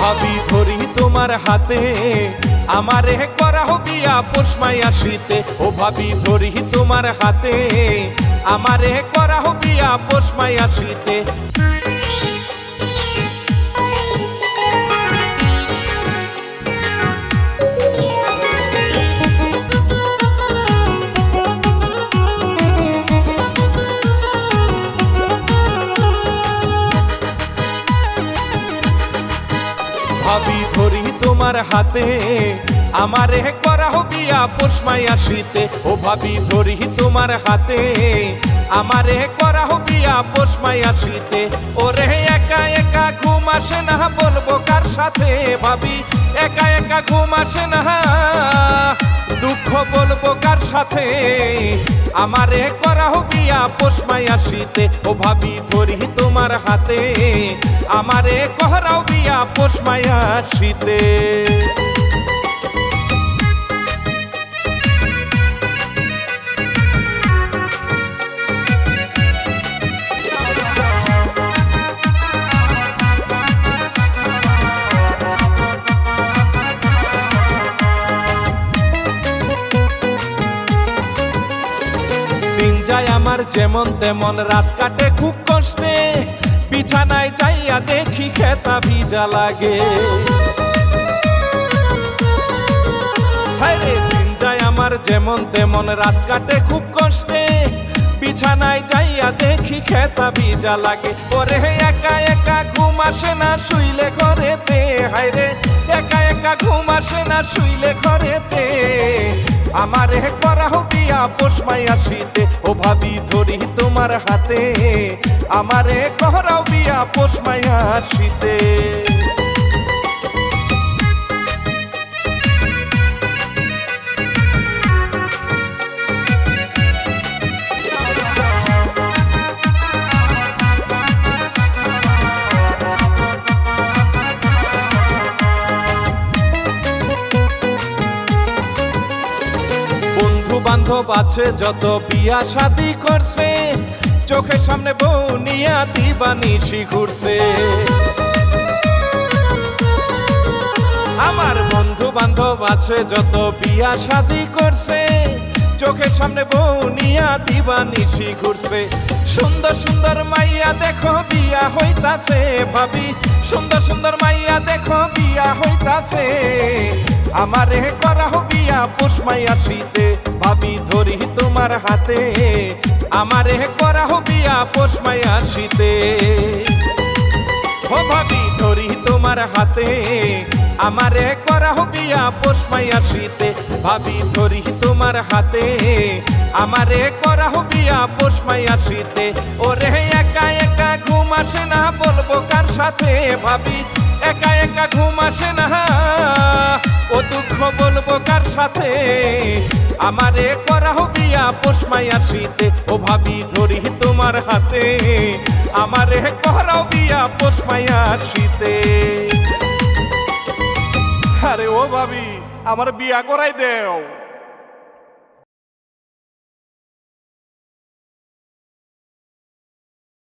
ভাবি ধরি তোমার হাতে আমারে করা বিয়া পৌষ মাইয়া শীতে। ও ভাবি ধরি তোমার হাতে আমারে করা বিয়া পৌষ মাইয়া শীতে। ভাবি ধরি তোমার হাতে আমারে করা বিয়া পৌষ মাইয়া শীতে। ও ভাবি ধরি তোমার হাতে আমারে করা বিয়া পৌষ মাইয়া শীতে। ওরে একা একা ঘুম আসে না বলবো কার সাথে। ভাবি একা একা ঘুম আসে না দুঃখ বলবো কার সাথে। আমারে করা বিয়া পৌষ মাইয়া শীতে। ও ভাবি ধরি তোমার হাতে আমারে করাও বিয়া পৌষ মাইয়া শীতে। দিন যায় আমার যেমন তেমন, রাত কাটে খুব কষ্টে। বিছানায় যাইয়া দেখি খেতা ভিজা লাগে। হায়রে দিন যায় আমার যেমন তেমন, রাত কাটে খুব কষ্টে। বিছানায় যাইয়া দেখি খেতা ভিজা লাগে। ওরে একা একা ঘুম আসে না শুইলে ঘরেতে। হায়রে একা একা ঘুম আসে না শুইলে ঘরেতে। আমারে করা বিয়া পৌষ মাইয়া শীতে। ও ভাবি ধরি তোমার হাতে আমারে করাও বিয়া পৌষ মাইয়া শীতে। বান্ধব আছে যত বিয়া শাদি করছে, চোখের সামনে বউ নিয়া দিবানিশি ঘুরছে। আমার বন্ধু বান্ধব আছে যত বিয়া শাদি করছে, চোখের সামনে বউ নিয়া দিবানিশি ঘুরছে। সুন্দর সুন্দর মাইয়া দেখো বিয়া হইতাছে। ভাবি সুন্দর সুন্দর মাইয়া দেখো বিয়া হইতাছে। আমারে করা বিয়া পৌষ মাইয়া শীতে। ভাবি ধরি তোমার হাতে আমারে করা বিয়া পৌষ মাইয়া শীতে। ও ভাবি ধরি তোমার হাতে আমারে করা বিয়া পৌষ মাইয়া শীতে। ভাবি ধরি তোমার হাতে আমারে করা বিয়া পৌষ মাইয়া শীতে। ওরে একা একা ঘুম আসে না বলবো কার সাথে। ভাবি একা একা ঘুম আসে না ও দুঃখ বলবো কার সাথে। আমারে করা বিয়া পৌষ মাইয়া শীতে। ও ভাবি ধরি তোমার হাতে আমারে করাও বিয়া পৌষ মাইয়া শীতে। আরে ও ভাবি আমার বিয়া করাই দেও।